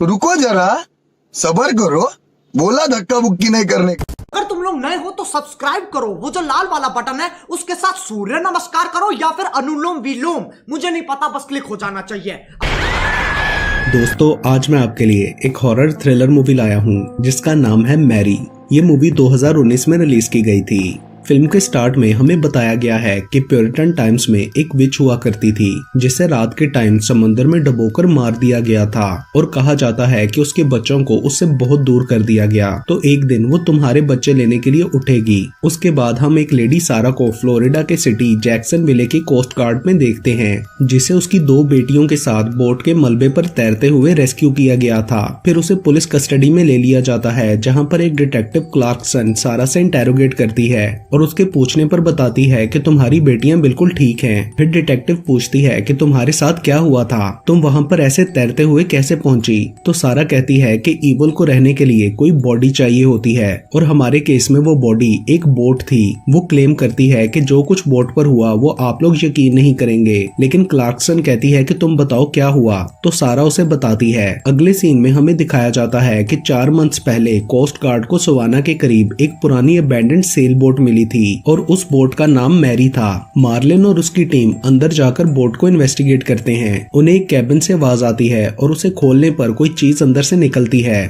रुको जरा, सबर करो, बोला धक्का बुक्की नहीं करने का। अगर तुम लोग नए हो तो सब्सक्राइब करो, वो जो लाल वाला बटन है उसके साथ सूर्य नमस्कार करो या फिर अनुलोम विलोम, मुझे नहीं पता, बस क्लिक हो जाना चाहिए। दोस्तों, आज मैं आपके लिए एक हॉरर थ्रिलर मूवी लाया हूँ जिसका नाम है मैरी। ये मूवी 2019 में रिलीज की गई थी। फिल्म के स्टार्ट में हमें बताया गया है कि प्यूरिटन टाइम्स में एक विच हुआ करती थी जिसे रात के टाइम समुद्र में डुबोकर मार दिया गया था और कहा जाता है कि उसके बच्चों को उससे बहुत दूर कर दिया गया, तो एक दिन वो तुम्हारे बच्चे लेने के लिए उठेगी। उसके बाद हम एक लेडी सारा को फ्लोरिडा के सिटी जैक्सनविले की कोस्ट गार्ड में देखते हैं जिसे उसकी 2 बेटियों के साथ बोट के मलबे पर तैरते हुए रेस्क्यू किया गया था। फिर उसे पुलिस कस्टडी में ले लिया जाता है जहाँ पर एक डिटेक्टिव क्लार्कसन सारा से इंटेरोगेट करती है और उसके पूछने पर बताती है कि तुम्हारी बेटियां बिल्कुल ठीक हैं। फिर डिटेक्टिव पूछती है कि तुम्हारे साथ क्या हुआ था, तुम वहां पर ऐसे तैरते हुए कैसे पहुंची। तो सारा कहती है कि ईवल को रहने के लिए कोई बॉडी चाहिए होती है और हमारे केस में वो बॉडी एक बोट थी। वो क्लेम करती है कि जो कुछ बोट पर हुआ वो आप लोग यकीन नहीं करेंगे, लेकिन क्लार्कसन कहती है कि तुम बताओ क्या हुआ। तो सारा उसे बताती है। अगले सीन में हमें दिखाया जाता है कि 4 मंथ्स पहले कोस्ट गार्ड को सवाना के करीब एक पुरानी अबैंडन्ड सेल बोट मिली थी और उस बोट का नाम मैरी था। मार्लिन और उसकी टीम अंदर जाकर बोट को इन्वेस्टिगेट करते हैं। उन्हें एक कैबिन से आवाज आती है और उसे खोलने पर कोई चीज अंदर से निकलती है।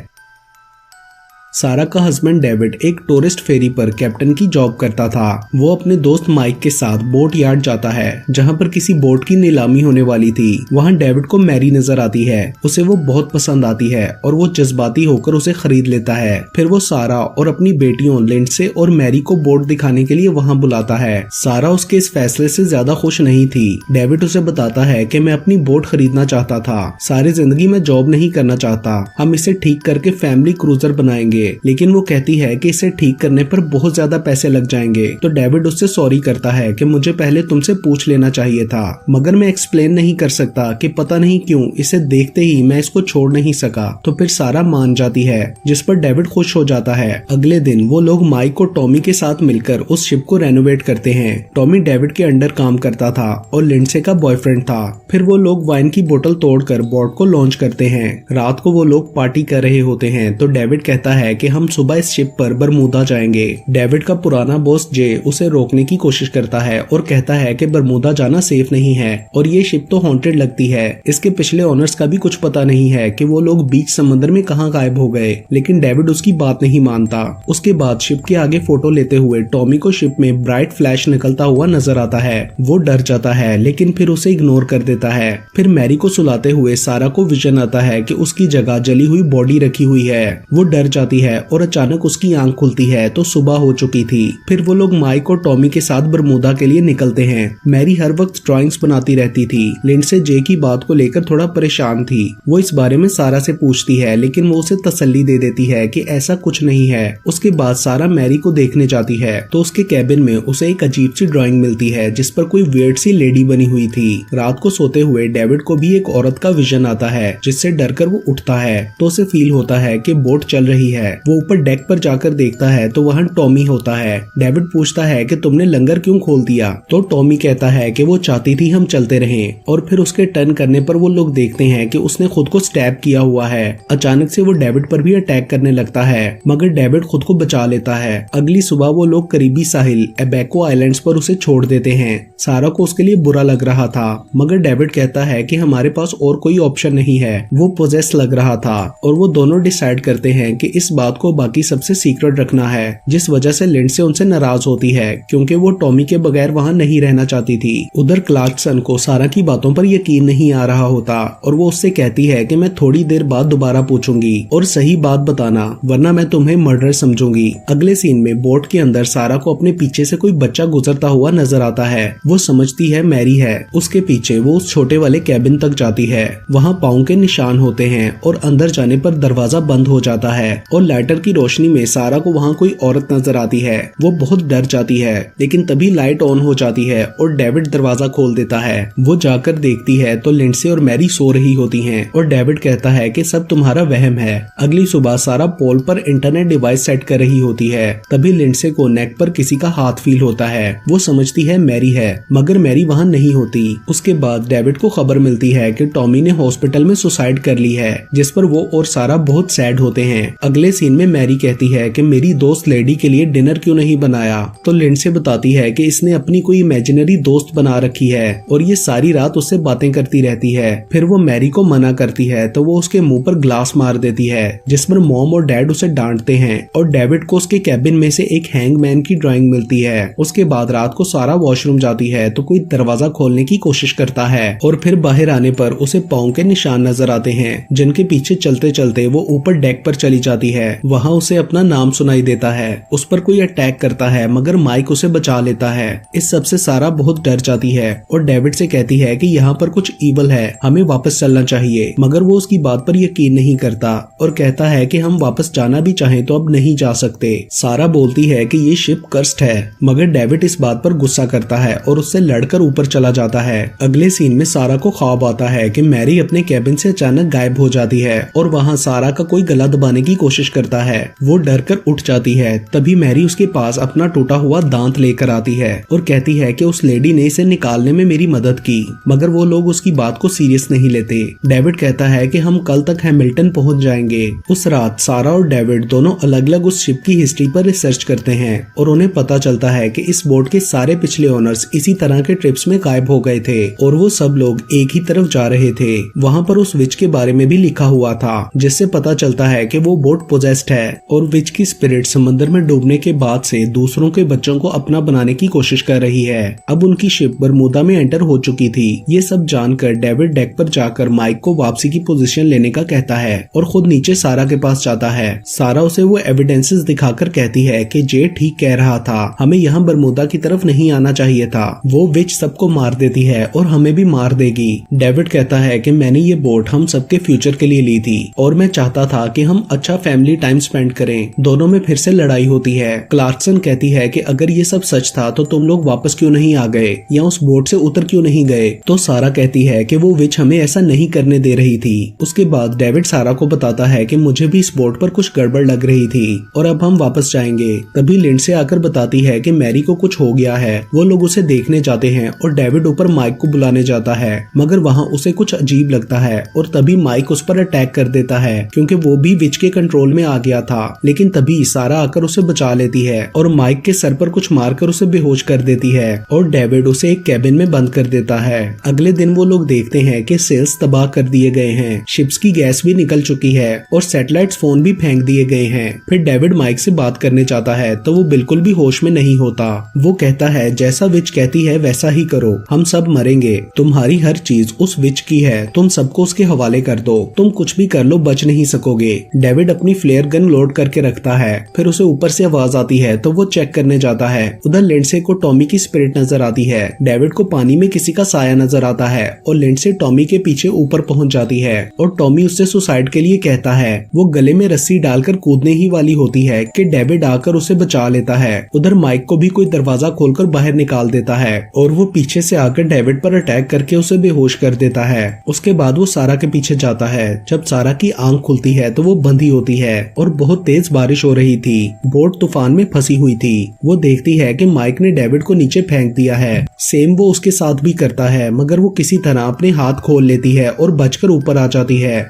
सारा का हस्बैंड डेविड एक टूरिस्ट फेरी पर कैप्टन की जॉब करता था। वो अपने दोस्त माइक के साथ बोट यार्ड जाता है जहां पर किसी बोट की नीलामी होने वाली थी। वहां डेविड को मैरी नजर आती है। उसे वो बहुत पसंद आती है और वो जज्बाती होकर उसे खरीद लेता है। फिर वो सारा और अपनी बेटियों लिंडसे और मैरी को बोट दिखाने के लिए वहां बुलाता है। सारा उसके इस फैसले से ज्यादा खुश नहीं थी। डेविड उसे बताता है कि मैं अपनी बोट खरीदना चाहता था, सारी जिंदगी में जॉब नहीं करना चाहता, हम इसे ठीक करके फैमिली क्रूजर बनाएंगे। लेकिन वो कहती है कि इसे ठीक करने पर बहुत ज्यादा पैसे लग जाएंगे। तो डेविड उससे सॉरी करता है कि मुझे पहले तुमसे पूछ लेना चाहिए था, मगर मैं एक्सप्लेन नहीं कर सकता कि पता नहीं क्यों इसे देखते ही मैं इसको छोड़ नहीं सका। तो फिर सारा मान जाती है जिस पर डेविड खुश हो जाता है। अगले दिन वो लोग माइक और टॉमी के साथ मिलकर उस शिप को रेनोवेट करते हैं। टॉमी डेविड के अंडर काम करता था और लिंडसे का बॉयफ्रेंड था। फिर वो लोग वाइन की बोतल तोड़कर बोट को लॉन्च करते हैं। रात को वो लोग पार्टी कर रहे होते हैं तो डेविड कहता है कि हम सुबह इस शिप पर बरमूदा जाएंगे। डेविड का पुराना बॉस जे उसे रोकने की कोशिश करता है और कहता है कि बरमूदा जाना सेफ नहीं है और ये शिप तो हॉन्टेड लगती है। इसके पिछले ओनर्स का भी कुछ पता नहीं है कि वो लोग बीच समंदर में कहाँ गायब हो गए, लेकिन डेविड उसकी बात नहीं मानता। उसके बाद शिप के आगे फोटो लेते हुए टॉमी को शिप में ब्राइट फ्लैश निकलता हुआ नजर आता है। वो डर जाता है लेकिन फिर उसे इग्नोर कर देता है। फिर मैरी को सुलाते हुए सारा को विजन आता है कि उसकी जगह जली हुई बॉडी रखी हुई है। वो डर जाती है और अचानक उसकी आंख खुलती है तो सुबह हो चुकी थी। फिर वो लोग माइक और टॉमी के साथ बरमूदा के लिए निकलते हैं। मैरी हर वक्त ड्राइंग्स बनाती रहती थी। लिंडसे जे की बात को लेकर थोड़ा परेशान थी। वो इस बारे में सारा से पूछती है लेकिन वो उसे तसल्ली दे देती है कि ऐसा कुछ नहीं है। उसके बाद सारा मैरी को देखने जाती है तो उसके कैबिन में उसे एक अजीब सी ड्राइंग मिलती है जिस पर कोई वियर्ड सी लेडी बनी हुई थी। रात को सोते हुए डेविड को भी एक औरत का विजन आता है जिससे डरकर वो उठता है तो उसे फील होता है कि बोट चल रही है। वो ऊपर डेक पर जाकर देखता है तो वहाँ टॉमी होता है। डेविड पूछता है कि तुमने लंगर क्यों खोल दिया, तो टॉमी कहता है कि वो चाहती थी हम चलते रहें। और फिर उसके टर्न करने पर वो लोग देखते हैं कि उसने खुद को स्टैब किया हुआ है। अचानक से वो डेविड पर भी अटैक करने लगता है मगर डेविड खुद को बचा लेता है। अगली सुबह वो लोग करीबी साहिल एबेको आइलैंड्स पर उसे छोड़ देते हैं। सारा को उसके लिए बुरा लग रहा था मगर डेविड कहता है कि हमारे पास और कोई ऑप्शन नहीं है। वो पोजेस लग रहा था और वो दोनों डिसाइड करते हैं कि इस बात को बाकी सबसे सीक्रेट रखना है, जिस वजह से लिंडसे उनसे नाराज होती है क्योंकि वो टॉमी के बगैर वहाँ नहीं रहना चाहती थी। उधर क्लार्कसन को सारा की बातों पर यकीन नहीं आ रहा होता और वो उससे कहती है कि मैं थोड़ी देर बाद दोबारा पूछूंगी और सही बात बताना वरना मैं तुम्हें मर्डर समझूंगी। अगले सीन में बोट के अंदर सारा को अपने पीछे से कोई बच्चा गुजरता हुआ नजर आता है। वो समझती है मैरी है। उसके पीछे वो उस छोटे वाले कैबिन तक जाती है। वहाँ पाँव के निशान होते हैं और अंदर जाने पर दरवाजा बंद हो जाता है और और लाइटर की रोशनी में सारा को वहाँ कोई औरत नजर आती है। वो बहुत डर जाती है, लेकिन तभी लाइट ऑन हो जाती है और डेविड दरवाजा खोल देता है। वो जाकर देखती है तो लिंडसे और मैरी सो रही होती हैं और डेविड कहता है कि सब तुम्हारा वहम है। अगली सुबह सारा पोल पर इंटरनेट डिवाइस सेट कर रही होती है। तभी लिंडसे को नेक पर किसी का हाथ फील होता है। वो समझती है मैरी है, मगर मैरी वहाँ नहीं होती। उसके बाद डेविड को खबर मिलती है कि टॉमी ने हॉस्पिटल में सुसाइड कर ली है, जिस पर वो और सारा बहुत सैड होते हैं। अगले सीन में मैरी कहती है कि मेरी दोस्त लेडी के लिए डिनर क्यों नहीं बनाया, तो लिंडसे बताती है कि इसने अपनी कोई इमेजिनरी दोस्त बना रखी है और ये सारी रात उससे बातें करती रहती है। फिर वो मैरी को मना करती है तो वो उसके मुंह पर ग्लास मार देती है, जिस पर मॉम और डैड उसे डांटते हैं और डेविड को उसके कैबिन में से एक हैंगमैन की ड्राइंग मिलती है। उसके बाद रात को सारा वॉशरूम जाती है तो कोई दरवाजा खोलने की कोशिश करता है और फिर बाहर आने पर उसे पाँव के निशान नजर आते हैं, जिनके पीछे चलते चलते वो ऊपर डेक पर चली जाती है। वहाँ उसे अपना नाम सुनाई देता है। उस पर कोई अटैक करता है, मगर माइक उसे बचा लेता है। इस सबसे सारा बहुत डर जाती है और डेविड से कहती है कि यहाँ पर कुछ ईवल है, हमें वापस चलना चाहिए। मगर वो उसकी बात पर यकीन नहीं करता और कहता है कि हम वापस जाना भी चाहें तो अब नहीं जा सकते। सारा बोलती है कि ये शिप कर्स्ड है, मगर डेविड इस बात पर गुस्सा करता है और उससे लड़कर ऊपर चला जाता है। अगले सीन में सारा को ख्वाब आता है कि मैरी अपने कैबिन से अचानक गायब हो जाती है और वहाँ सारा का कोई गला दबाने की कोशिश करता है। वो डर कर उठ जाती है। तभी मैरी उसके पास अपना टूटा हुआ दांत लेकर आती है और कहती है कि उस लेडी ने इसे निकालने में मेरी मदद की, मगर वो लोग उसकी बात को सीरियस नहीं लेते। डेविड कहता है कि हम कल तक हैमिल्टन पहुंच जाएंगे। उस रात सारा और डेविड दोनों अलग अलग उस शिप की हिस्ट्री पर रिसर्च करते हैं और उन्हें पता चलता है कि इस बोट के सारे पिछले ओनर्स इसी तरह के ट्रिप्स में गायब हो गए थे और वो सब लोग एक ही तरफ जा रहे थे। वहाँ पर उस विच के बारे में भी लिखा हुआ था, जिससे पता चलता है कि वो बोट पोजेस्ड है और विच की स्पिरिट समंदर में डूबने के बाद से दूसरों के बच्चों को अपना बनाने की कोशिश कर रही है। अब उनकी शिप बरमूदा में एंटर हो चुकी थी। ये सब जानकर डेविड डेक पर जाकर माइक को वापसी की पोजीशन लेने का कहता है और खुद नीचे सारा के पास जाता है। सारा उसे वो एविडेंसेस दिखाकर कहती है कि जे ठीक कह रहा था, हमें यहाँ बरमूदा की तरफ नहीं आना चाहिए था। वो विच सबको मार देती है और हमें भी मार देगी। डेविड कहता है कि मैंने ये बोट हम सबके फ्यूचर के लिए ली थी और मैं चाहता था कि हम अच्छा फैमिली टाइम स्पेंड करें। दोनों में फिर से लड़ाई होती है। क्लार्कसन कहती है कि अगर ये सब सच था तो तुम लोग वापस क्यों नहीं आ गए या उस बोट से उतर क्यों नहीं गए। तो सारा कहती है कि वो विच हमें ऐसा नहीं करने दे रही थी। उसके बाद डेविड सारा को बताता है कि मुझे भी इस बोट पर कुछ गड़बड़ लग रही थी और अब हम वापस जाएंगे। तभी लिंडसे आकर बताती है कि मैरी को कुछ हो गया है। वो लोग उसे देखने जाते हैं और डेविड ऊपर माइक को बुलाने जाता है, मगर वहाँ उसे कुछ अजीब लगता है और तभी माइक उस पर अटैक कर देता है क्योंकि वो भी विच के कंट्रोल में आ गया था। लेकिन तभी सारा आकर उसे बचा लेती है और माइक के सर पर कुछ मारकर उसे बेहोश कर देती है और डेविड उसे एक कैबिन में बंद कर देता है। अगले दिन वो लोग देखते हैं कि सेल्स तबाह कर दिए गए हैं, शिप्स की गैस भी निकल चुकी है और सैटेलाइट फोन भी फेंक दिए गए हैं। फिर डेविड माइक से बात करने चाहता है तो वो बिल्कुल भी होश में नहीं होता। वो कहता है जैसा विच कहती है वैसा ही करो, हम सब मरेंगे। तुम्हारी हर चीज उस विच की है, तुम सबको उसके हवाले कर दो। तुम कुछ भी कर लो, बच नहीं सकोगे। डेविड अपनी फ्लेयर गन लोड करके रखता है। फिर उसे ऊपर से आवाज आती है तो वो चेक करने जाता है। उधर लिंडसे को टॉमी की स्पिरिट नजर आती है। डेविड को पानी में किसी का साया नजर आता है और लिंडसे टॉमी के पीछे ऊपर पहुंच जाती है और टॉमी उससे सुसाइड के लिए कहता है। वो गले में रस्सी डालकर कूदने ही वाली होती है कि डेविड आकर उसे बचा लेता है। उधर माइक को भी कोई दरवाजा खोलकर बाहर निकाल देता है और वो पीछे से आकर डेविड पर अटैक करके उसे बेहोश कर देता है। उसके बाद वो सारा के पीछे जाता है। जब सारा की आंख खुलती है तो वो बंधी होती है और बहुत तेज बारिश हो रही थी। बोट तूफान में फंसी हुई थी। वो देखती है कि माइक ने डेविड को नीचे फेंक दिया है। सेम वो उसके साथ भी करता है, मगर वो किसी तरह अपने हाथ खोल लेती है और बचकर ऊपर आ जाती है।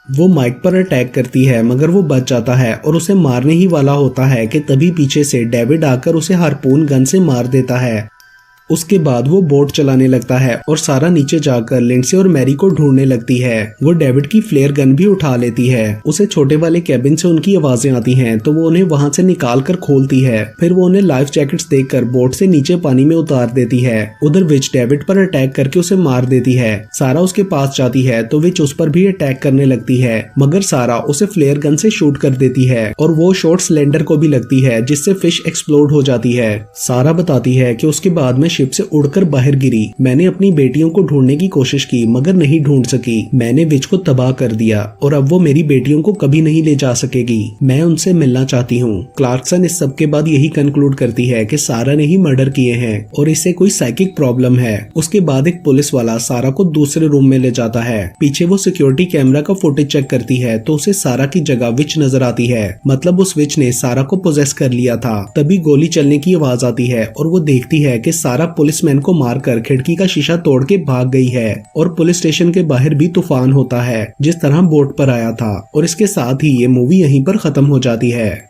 वो माइक पर अटैक करती है, मगर वो बच जाता है और उसे मारने ही वाला होता है कि तभी पीछे से डेविड आकर उसे हार्पून गन से मार देता है। उसके बाद वो बोट चलाने लगता है और सारा नीचे जाकर लिंडसे और मैरी को ढूंढने लगती है। वो डेविड की फ्लेयर गन भी उठा लेती है। उसे छोटे वाले कैबिन से उनकी आवाजें आती हैं तो वो उन्हें वहां से निकाल कर खोलती है। फिर वो उन्हें लाइफ जैकेट्स देकर बोट से नीचे पानी में उतार देती है। उधर विच डेविड पर अटैक करके उसे मार देती है। सारा उसके पास जाती है तो विच उस पर भी अटैक करने लगती है, मगर सारा उसे फ्लेयर गन से शूट कर देती है और वो शॉट सिलेंडर को भी लगती है, जिससे फिश एक्सप्लोड हो जाती है। सारा बताती है कि उसके बाद में शिप से उड़कर बाहर गिरी। मैंने अपनी बेटियों को ढूंढने की कोशिश की मगर नहीं ढूंढ सकी। मैंने विच को तबाह कर दिया और अब वो मेरी बेटियों को कभी नहीं ले जा सकेगी। मैं उनसे मिलना चाहती हूँ। क्लार्कसन इस सब के बाद यही कंक्लूड करती है कि सारा ने ही मर्डर किए हैं और इसे कोई साइकिक प्रॉब्लम है। उसके बाद एक पुलिस वाला सारा को दूसरे रूम में ले जाता है। पीछे वो सिक्योरिटी कैमरा का फुटेज चेक करती है तो उसे सारा की जगह विच नजर आती है। मतलब उस विच ने सारा को पोजेस कर लिया था। तभी गोली चलने की आवाज आती है और वो देखती है कि सारा पुलिसमैन को मारकर खिड़की का शीशा तोड़ के भाग गई है। और पुलिस स्टेशन के बाहर भी तूफान होता है जिस तरह बोट पर आया था। और इसके साथ ही ये मूवी यहीं पर खत्म हो जाती है।